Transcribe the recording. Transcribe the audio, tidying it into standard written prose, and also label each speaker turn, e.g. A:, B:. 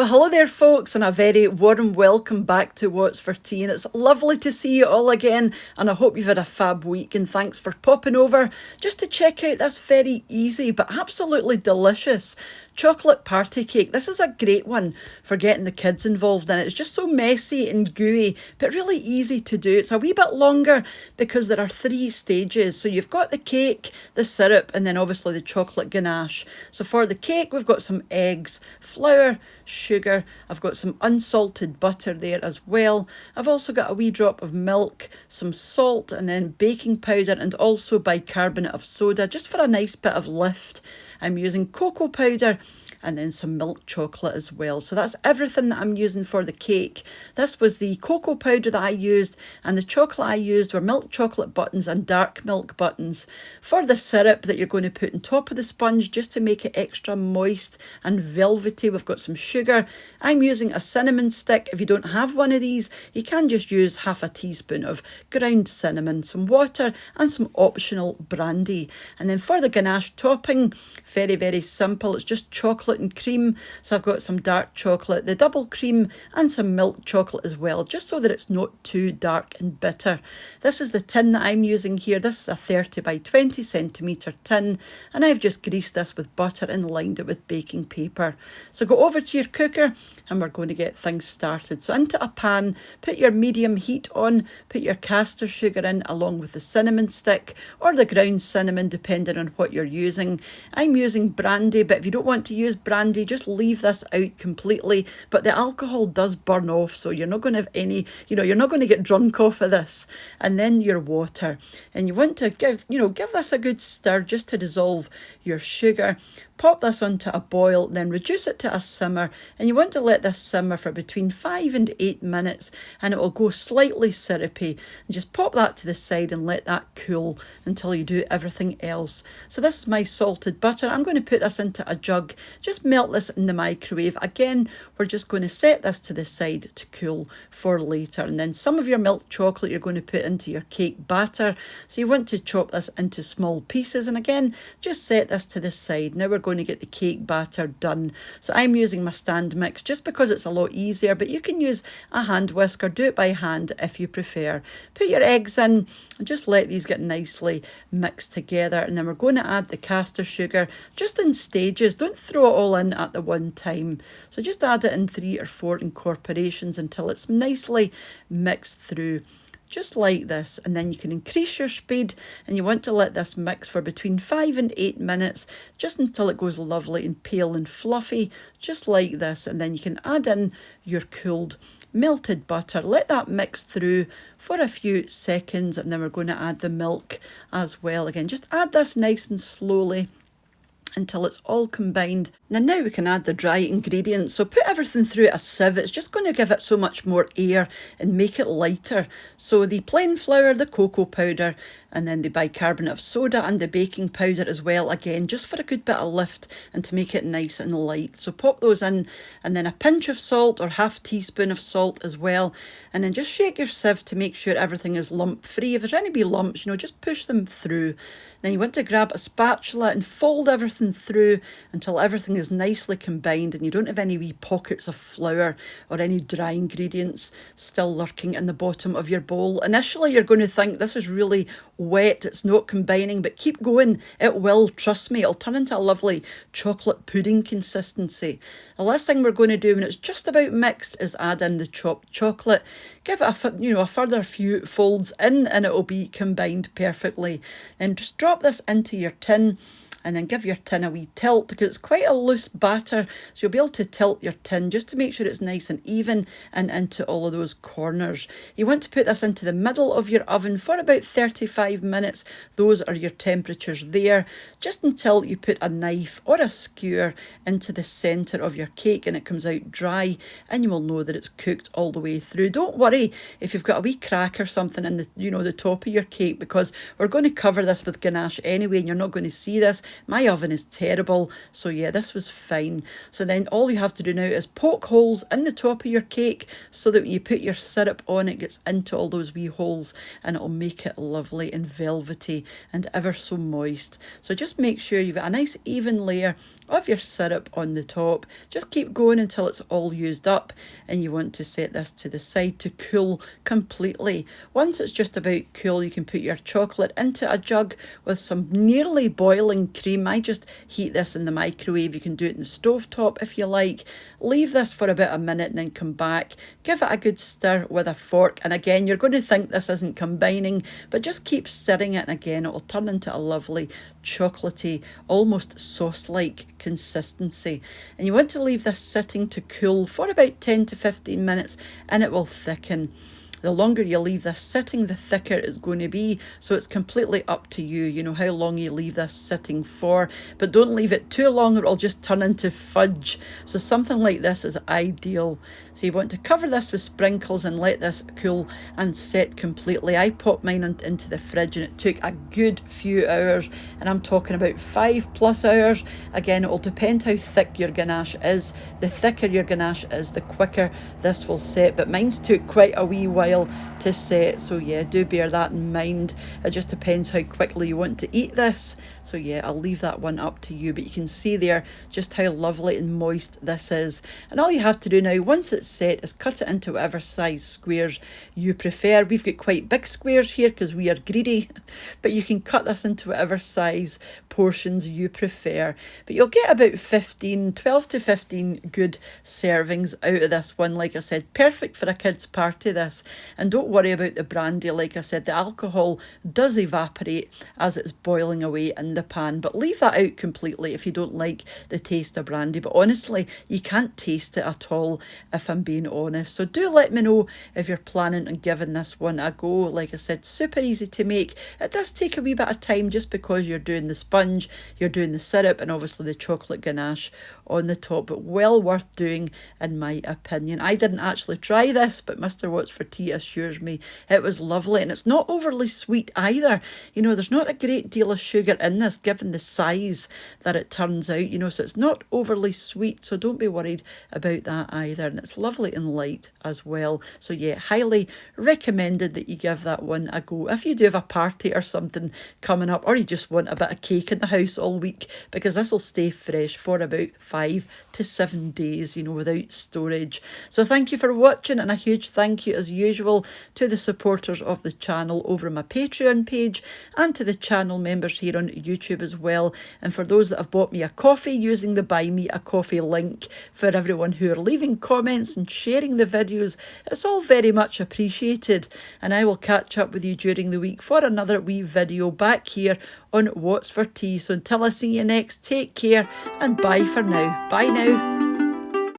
A: Well, hello there, folks, and a very warm welcome back to What's for Tea. And it's lovely to see you all again, and I hope you've had a fab week. And thanks for popping over just to check out this very easy but absolutely delicious chocolate party cake. This is a great one for getting the kids involved in it. It's just so messy and gooey, but really easy to do. It's a wee bit longer because there are 3 stages. So you've got the cake, the syrup, and then obviously the chocolate ganache. So for the cake, we've got some eggs, flour, sugar. I've got some unsalted butter there as well. I've also got a wee drop of milk, some salt, and then baking powder, and also bicarbonate of soda just for a nice bit of lift. I'm using cocoa powder and then some milk chocolate as well. So that's everything that I'm using for the cake. This was the cocoa powder that I used, and the chocolate I used were milk chocolate buttons and dark milk buttons. For the syrup that you're going to put on top of the sponge just to make it extra moist and velvety, we've got some sugar. I'm using a cinnamon stick. If you don't have one of these, you can just use half a teaspoon of ground cinnamon, some water, and some optional brandy. And then for the ganache topping, very, very simple. It's just chocolate and cream. So I've got some dark chocolate, the double cream, and some milk chocolate as well, just so that it's not too dark and bitter. This is the tin that I'm using here. This is a 30 by 20 centimetre tin, and I've just greased this with butter and lined it with baking paper. So go over to your cooker and we're going to get things started. So into a pan, put your medium heat on, put your caster sugar in along with the cinnamon stick or the ground cinnamon depending on what you're using. I'm using brandy, but if you don't want to use brandy, just leave this out completely. But the alcohol does burn off, so you're not going to have any, you're not going to get drunk off of this. And then your water. And you want to give this a good stir just to dissolve your sugar. Pop this onto a boil, then reduce it to a simmer, and you want to let this simmer for between 5 and 8 minutes, and it will go slightly syrupy. And just pop that to the side and let that cool until you do everything else. So this is my salted butter. I'm going to put this into a jug, just melt this in the microwave. Again, we're just going to set this to the side to cool for later. And then some of your milk chocolate you're going to put into your cake batter. So you want to chop this into small pieces, and again, just set this to the side. Now we're going to get the cake batter done. So I'm using my stand mix just because it's a lot easier, but you can use a hand whisk or do it by hand if you prefer. Put your eggs in and just let these get nicely mixed together, and then we're going to add the caster sugar just in stages. Don't throw it all in at the one time. So just add it in 3 or 4 incorporations until it's nicely mixed through, just like this. And then you can increase your speed, and you want to let this mix for between 5 and 8 minutes, just until it goes lovely and pale and fluffy, just like this. And then you can add in your cooled melted butter, let that mix through for a few seconds, and then we're going to add the milk as well. Again, just add this nice and slowly until it's all combined. Now we can add the dry ingredients. So put everything through a sieve. It's just going to give it so much more air and make it lighter. So the plain flour, the cocoa powder, and then the bicarbonate of soda and the baking powder as well, again, just for a good bit of lift and to make it nice and light. So pop those in, and then a pinch of salt or half teaspoon of salt as well. And then just shake your sieve to make sure everything is lump free. If there's any wee lumps, just push them through. Then you want to grab a spatula and fold everything through until everything is nicely combined and you don't have any wee pockets of flour or any dry ingredients still lurking in the bottom of your bowl. Initially, you're going to think this is really wet, it's not combining, but keep going. It will, trust me, it'll turn into a lovely chocolate pudding consistency. The last thing we're going to do when it's just about mixed is add in the chopped chocolate. Give it a further few folds in, and it will be combined perfectly. Then just drop this into your tin, and then give your tin a wee tilt because it's quite a loose batter, so you'll be able to tilt your tin just to make sure it's nice and even and into all of those corners. You want to put this into the middle of your oven for about 35 minutes. Those are your temperatures there, just until you put a knife or a skewer into the centre of your cake and it comes out dry, and you will know that it's cooked all the way through. Don't worry if you've got a wee crack or something in the top of your cake, because we're going to cover this with ganache anyway and you're not going to see this. My oven is terrible, so yeah, this was fine. So then all you have to do now is poke holes in the top of your cake so that when you put your syrup on, it gets into all those wee holes and it'll make it lovely and velvety and ever so moist. So just make sure you've got a nice even layer of your syrup on the top. Just keep going until it's all used up, and you want to set this to the side to cool completely. Once it's just about cool, you can put your chocolate into a jug with some nearly boiling cream. I just heat this in the microwave. You can do it in the stove top if you like. Leave this for about a minute and then come back. Give it a good stir with a fork, and again, you're going to think this isn't combining, but just keep stirring it, and again, it will turn into a lovely chocolatey, almost sauce-like consistency. And you want to leave this sitting to cool for about 10 to 15 minutes, and it will thicken. The longer you leave this sitting, the thicker it's going to be. So it's completely up to you, you know, how long you leave this sitting for. But don't leave it too long or it'll just turn into fudge. So something like this is ideal. So you want to cover this with sprinkles and let this cool and set completely. I popped mine into the fridge and it took a good few hours, and I'm talking about 5+ hours. Again, it will depend how thick your ganache is. The thicker your ganache is, the quicker this will set, but mine's took quite a wee while to set. So yeah, do bear that in mind. It just depends how quickly you want to eat this. So yeah, I'll leave that one up to you, but you can see there just how lovely and moist this is. And all you have to do now, once it's set, is cut it into whatever size squares you prefer. We've got quite big squares here because we are greedy, but you can cut this into whatever size portions you prefer. But you'll get about 12 to 15 good servings out of this one. Like I said, perfect for a kid's party, this. And don't worry about the brandy. Like I said, the alcohol does evaporate as it's boiling away in the pan, but leave that out completely if you don't like the taste of brandy. But honestly, you can't taste it at all if I'm being honest. So do let me know if you're planning on giving this one a go. Like I said, super easy to make. It does take a wee bit of time just because you're doing the sponge, you're doing the syrup, and obviously the chocolate ganache on the top, but well worth doing in my opinion. I didn't actually try this, but Mr. What's for Tea assures me it was lovely, and it's not overly sweet either. You know, there's not a great deal of sugar in this given the size that it turns out, you know, so it's not overly sweet, so don't be worried about that either. And it's lovely and light as well. So yeah, highly recommended that you give that one a go if you do have a party or something coming up, or you just want a bit of cake in the house all week, because this will stay fresh for about 5 to 7 days, you know, without storage. So thank you for watching, and a huge thank you as usual to the supporters of the channel over on my Patreon page, and to the channel members here on YouTube as well. And for those that have bought me a coffee using the Buy Me a Coffee link, for everyone who are leaving comments and sharing the videos, it's all very much appreciated. And I will catch up with you during the week for another wee video back here on What's for Tea. So until I see you next, take care and bye for now. Bye now.